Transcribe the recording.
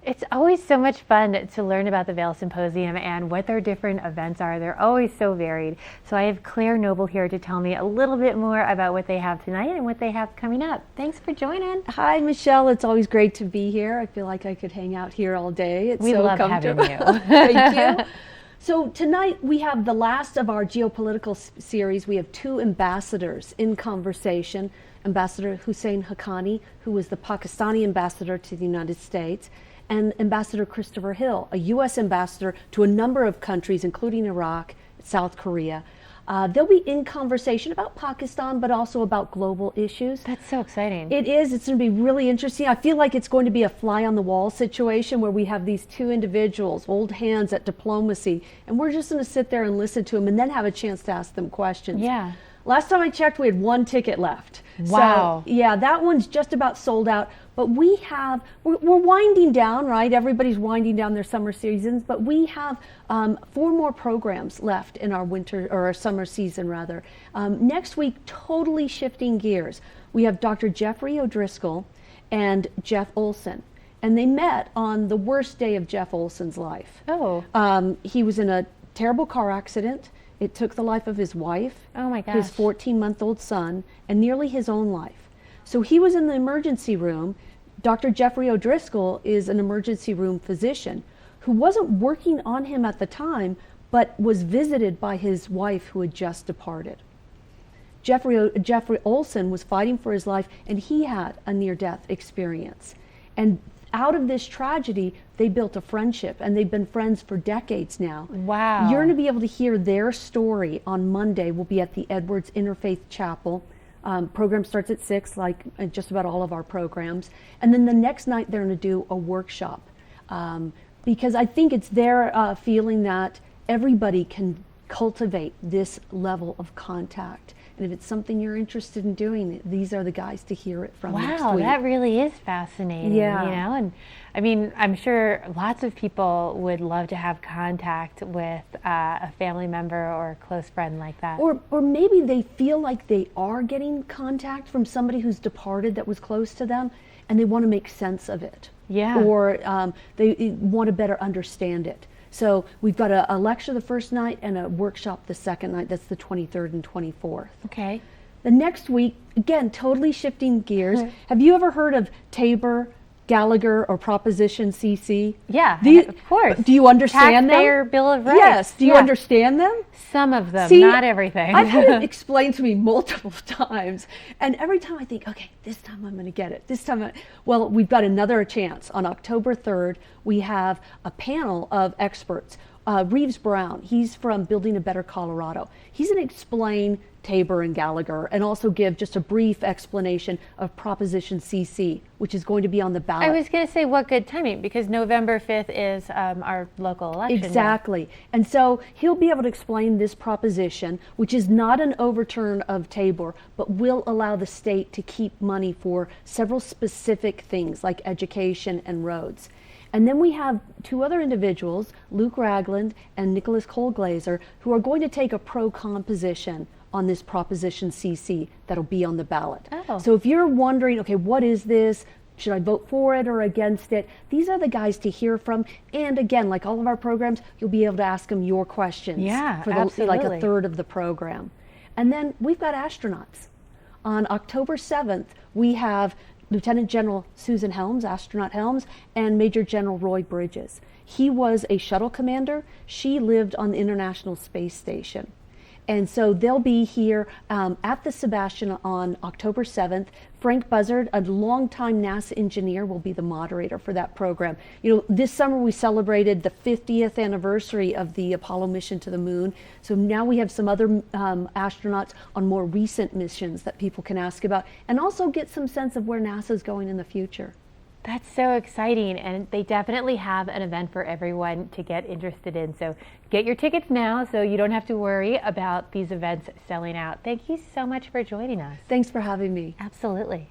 It's always so much fun to learn about the Vail Symposium and what their different events are. They're always so varied. So I have Claire Noble here to tell me a little bit more about what they have tonight and what they have coming up. Thanks for joining. Hi, Michelle. It's always great to be here. I feel like I could hang out here all day. It's We so love comfortable. having you. Thank you. So tonight we have the last of our geopolitical series. We have two ambassadors in conversation. Ambassador Hussein Haqqani, who was the Pakistani ambassador to the United States, and Ambassador Christopher Hill, a U.S. ambassador to a number of countries, including Iraq, South Korea. They'll be in conversation about Pakistan, but also about global issues. That's so exciting. It is. It's going to be really interesting. I feel like it's going to be a fly-on-the-wall situation where we have these two individuals, old hands at diplomacy, and we're just going to sit there and listen to them and then have a chance to ask them questions. Yeah. Last time I checked, we had one ticket left. Wow. So, yeah, that one's just about sold out. But we're winding down, right? Everybody's winding down their summer seasons, but we have 4 more programs left in our winter, or our summer season rather. Next week, totally shifting gears. We have Dr. Jeffrey O'Driscoll and Jeff Olson. And they met on the worst day of Jeff Olson's life. Oh. He was in a terrible car accident. It took the life of his wife, Oh my gosh. his 14-month-old son, and nearly his own life. So he was in the emergency room. Dr. Jeffrey O'Driscoll is an emergency room physician who wasn't working on him at the time, but was visited by his wife who had just departed. Jeffrey Olson was fighting for his life, and he had a near-death experience. And out of this tragedy, they built a friendship, and they've been friends for decades now. Wow. You're going to be able to hear their story on Monday. We'll be at the Edwards Interfaith Chapel. Program starts at 6, like just about all of our programs. And then the next night, they're going to do a workshop. Because I think it's their feeling that everybody can cultivate this level of contact. And if it's something you're interested in doing, these are the guys to hear it from next Wow, week. that really is fascinating. Yeah. You know, and I mean, I'm sure lots of people would love to have contact with a family member or a close friend like that. Or maybe they feel like they are getting contact from somebody who's departed that was close to them, and they want to make sense of it. Yeah. Or they want to better understand it. So we've got a lecture the first night and a workshop the second night. That's the 23rd and 24th. Okay. The next week, again, totally shifting gears. Have you ever heard of Tabor, Gallagher, or Proposition CC? Yeah, of course. Do you understand Taxpayer them? Bill of Rights. Yes. Do you understand them? Some of them, See, not everything. I've had it explained to me multiple times, and every time I think, okay, this time I'm going to get it. This time, well, we've got another chance. On October 3rd, we have a panel of experts. Reeves Brown, he's from Building a Better Colorado. He's going to explain Tabor and Gallagher and also give just a brief explanation of Proposition CC, which is going to be on the ballot. I was going to say, what good timing, because November 5th is our local election. Exactly. And so he'll be able to explain this proposition, which is not an overturn of Tabor, but will allow the state to keep money for several specific things like education and roads. And then we have 2 other individuals, Luke Ragland and Nicholas Colglazer, who are going to take a pro-con position on this Proposition CC that'll be on the ballot. Oh. So if you're wondering, okay, what is this? Should I vote for it or against it? These are the guys to hear from. And again, like all of our programs, you'll be able to ask them your questions. Yeah, for like a third of the program. And then we've got astronauts. On October 7th, we have Lieutenant General Susan Helms, Astronaut Helms, and Major General Roy Bridges. He was a shuttle commander. She lived on the International Space Station. And so they'll be here at the Sebastian on October 7th. Frank Buzzard, a longtime NASA engineer, will be the moderator for that program. You know, this summer we celebrated the 50th anniversary of the Apollo mission to the moon. So now we have some other astronauts on more recent missions that people can ask about and also get some sense of where NASA's going in the future. That's so exciting, and they definitely have an event for everyone to get interested in. So get your tickets now so you don't have to worry about these events selling out. Thank you so much for joining us. Thanks for having me. Absolutely.